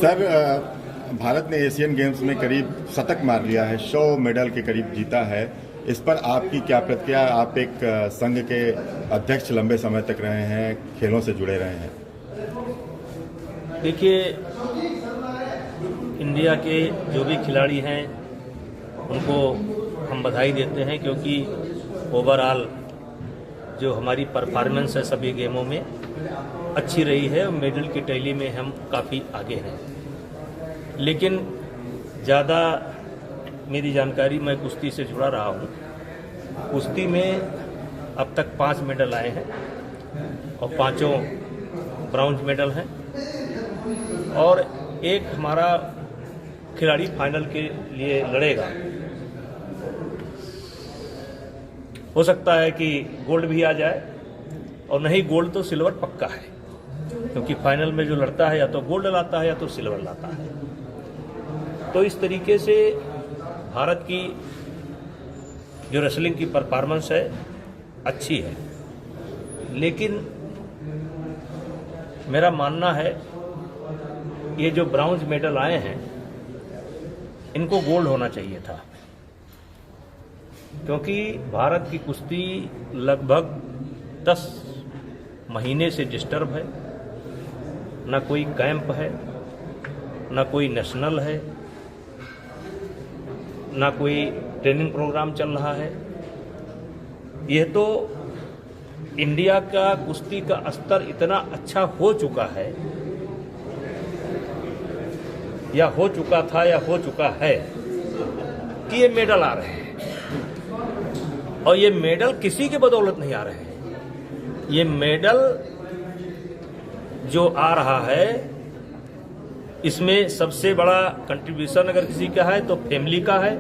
Sir, Bharat ने Asian games में करीब शतक मार लिया है, 100 मेडल के करीब जीता है। इस पर आपकी क्या प्रतिक्रिया? आप एक संघ के अध्यक्ष लंबे समय तक रहे हैं, खेलों से जुड़े रहे हैं। देखिए, इंडिया के जो भी खिलाड़ी हैं उनको हम बधाई देते हैं, क्योंकि ओवरऑल जो हमारी परफॉर्मेंस है सभी गेमों में अच्छी रही है और मेडल की टैली में हम काफ़ी आगे हैं। लेकिन ज़्यादा मेरी जानकारी, मैं कुश्ती से जुड़ा रहा हूँ। कुश्ती में अब तक 5 मेडल आए हैं और 5 ब्रॉन्ज मेडल हैं, और एक हमारा खिलाड़ी फाइनल के लिए लड़ेगा। हो सकता है कि गोल्ड भी आ जाए, और नहीं गोल्ड तो सिल्वर पक्का है, क्योंकि फाइनल में जो लड़ता है या तो गोल्ड लाता है या तो सिल्वर लाता है। तो इस तरीके से भारत की जो रेसलिंग की परफॉर्मेंस है अच्छी है, लेकिन मेरा मानना है ये जो ब्रॉन्ज मेडल आए हैं इनको गोल्ड होना चाहिए था, क्योंकि भारत की कुश्ती लगभग 10 महीने से डिस्टर्ब है। ना कोई कैंप है, ना कोई नेशनल है, ना कोई ट्रेनिंग प्रोग्राम चल रहा है। यह तो इंडिया का कुश्ती का स्तर इतना अच्छा हो चुका है, या हो चुका था या हो चुका है, कि ये मेडल आ रहे हैं। और ये मेडल किसी के बदौलत नहीं आ रहे हैं। ये मेडल जो आ रहा है, इसमें सबसे बड़ा कंट्रीब्यूशन अगर किसी का है तो फैमिली का है,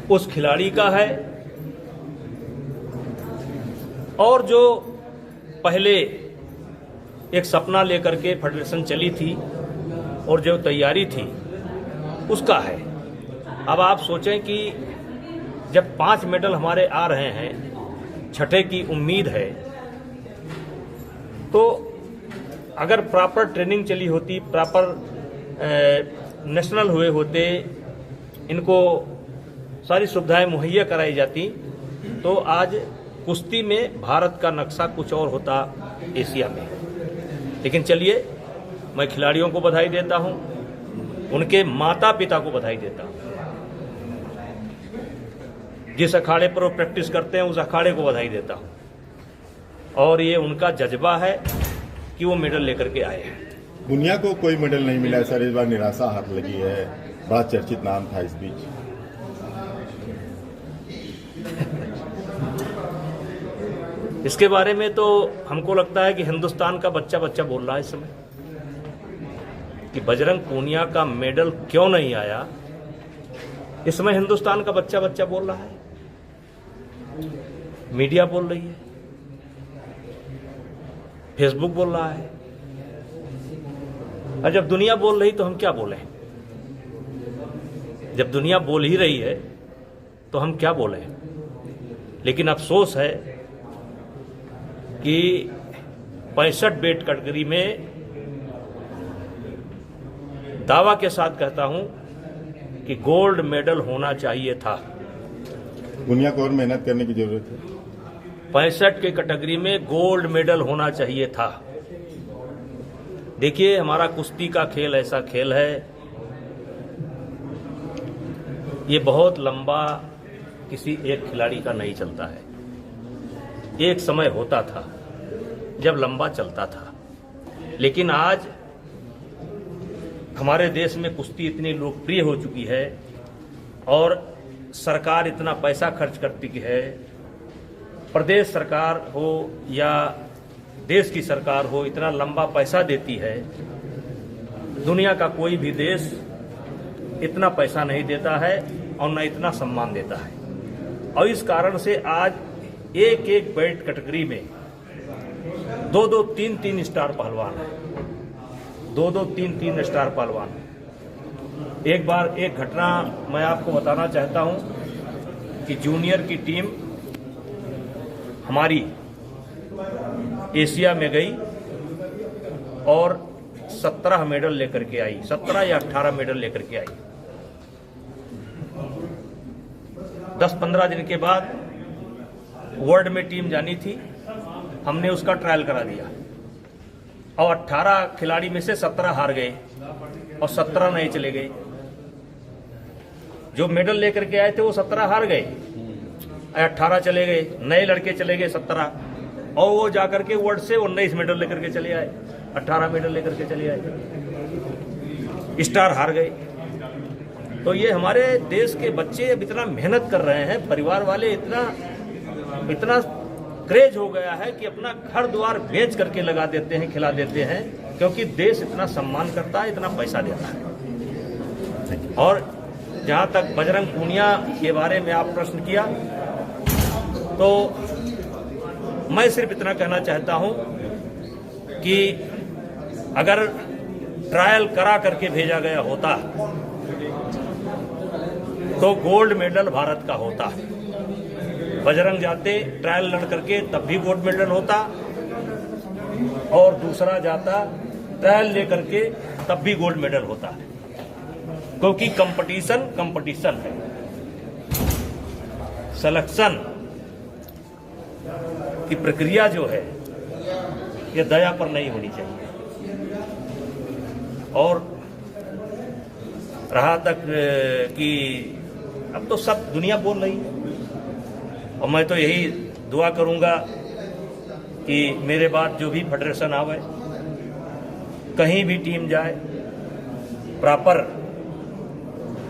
उस खिलाड़ी का है, और जो पहले एक सपना लेकर के फेडरेशन चली थी और जो तैयारी थी उसका है। अब आप सोचें कि जब 5 मेडल हमारे आ रहे हैं, 6ठे की उम्मीद है, तो अगर प्रॉपर ट्रेनिंग चली होती, प्रॉपर नेशनल हुए होते, इनको सारी सुविधाएं मुहैया कराई जाती, तो आज कुश्ती में भारत का नक्शा कुछ और होता एशिया में। लेकिन चलिए, मैं खिलाड़ियों को बधाई देता हूं, उनके माता पिता को बधाई देता हूं। जिस अखाड़े पर वो प्रैक्टिस करते हैं उस अखाड़े को बधाई देता हूं, और ये उनका जज्बा है कि वो मेडल लेकर के आए हैं। दुनिया को कोई मेडल नहीं मिला सर, इस बार निराशा हाथ लगी है। बड़ा चर्चित नाम था इस बीच। इसके बारे में तो हमको लगता है कि हिंदुस्तान का बच्चा बच्चा बोल रहा है इस समय कि बजरंग पूनिया का मेडल क्यों नहीं आया। इस समय हिंदुस्तान का बच्चा बच्चा बोल रहा है, मीडिया बोल रही है, फेसबुक बोल रहा है। और जब दुनिया बोल रही तो हम क्या बोलें? जब दुनिया बोल ही रही है तो हम क्या बोलें? लेकिन अफसोस है कि 65 वेट कैटेगरी में दावा के साथ कहता हूं कि गोल्ड मेडल होना चाहिए था। दुनिया को और मेहनत करने की जरूरत है। 65 के कैटेगरी में गोल्ड मेडल होना चाहिए था। देखिए, हमारा कुश्ती का खेल ऐसा खेल है, ये बहुत लंबा किसी एक खिलाड़ी का नहीं चलता है। एक समय होता था जब लंबा चलता था, लेकिन आज हमारे देश में कुश्ती इतनी लोकप्रिय हो चुकी है और सरकार इतना पैसा खर्च करती है, प्रदेश सरकार हो या देश की सरकार हो, इतना लंबा पैसा देती है। दुनिया का कोई भी देश इतना पैसा नहीं देता है और न इतना सम्मान देता है। और इस कारण से आज एक एक वेट कैटेगरी में 2-2, 3-3 स्टार पहलवान है, 2-2, 3-3 स्टार पहलवान। एक बार एक घटना मैं आपको बताना चाहता हूं कि जूनियर की टीम हमारी एशिया में गई और 17 मेडल लेकर के आई, 17 या 18 मेडल लेकर के आई। 10-15 दिन के बाद वर्ल्ड में टीम जानी थी, हमने उसका ट्रायल करा दिया और 18 खिलाड़ी में से 17 हार गए और 17 नए चले गए। जो मेडल लेकर के आए थे वो 17 हार गए, 18 चले गए, नए लड़के चले गए 17, और वो जाकर के वर्ल्ड से 19 मेडल लेकर के चले आए, 18 मेडल लेकर के चले आए, स्टार हार गए। तो ये हमारे देश के बच्चे अब इतना मेहनत कर रहे हैं, परिवार वाले इतना क्रेज हो गया है कि अपना घर द्वार बेच करके लगा देते हैं, खिला देते हैं, क्योंकि देश इतना सम्मान करता है, इतना पैसा देता है। और जहां तक बजरंग पूनिया के बारे में आप प्रश्न किया, तो मैं सिर्फ इतना कहना चाहता हूं कि अगर ट्रायल करा करके भेजा गया होता तो गोल्ड मेडल भारत का होता। बजरंग जाते ट्रायल लड़ करके तब भी गोल्ड मेडल होता, और दूसरा जाता ट्रायल लेकर के तब भी गोल्ड मेडल होता, क्योंकि कंपटीशन है। सिलेक्शन की प्रक्रिया जो है ये दया पर नहीं होनी चाहिए। और रहा तक कि अब तो सब दुनिया बोल रही है, और मैं तो यही दुआ करूंगा कि मेरे बाद जो भी फेडरेशन आवे, कहीं भी टीम जाए, प्रॉपर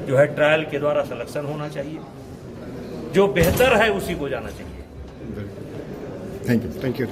जो है ट्रायल के द्वारा सिलेक्शन होना चाहिए, जो बेहतर है उसी को जाना चाहिए। Thank you.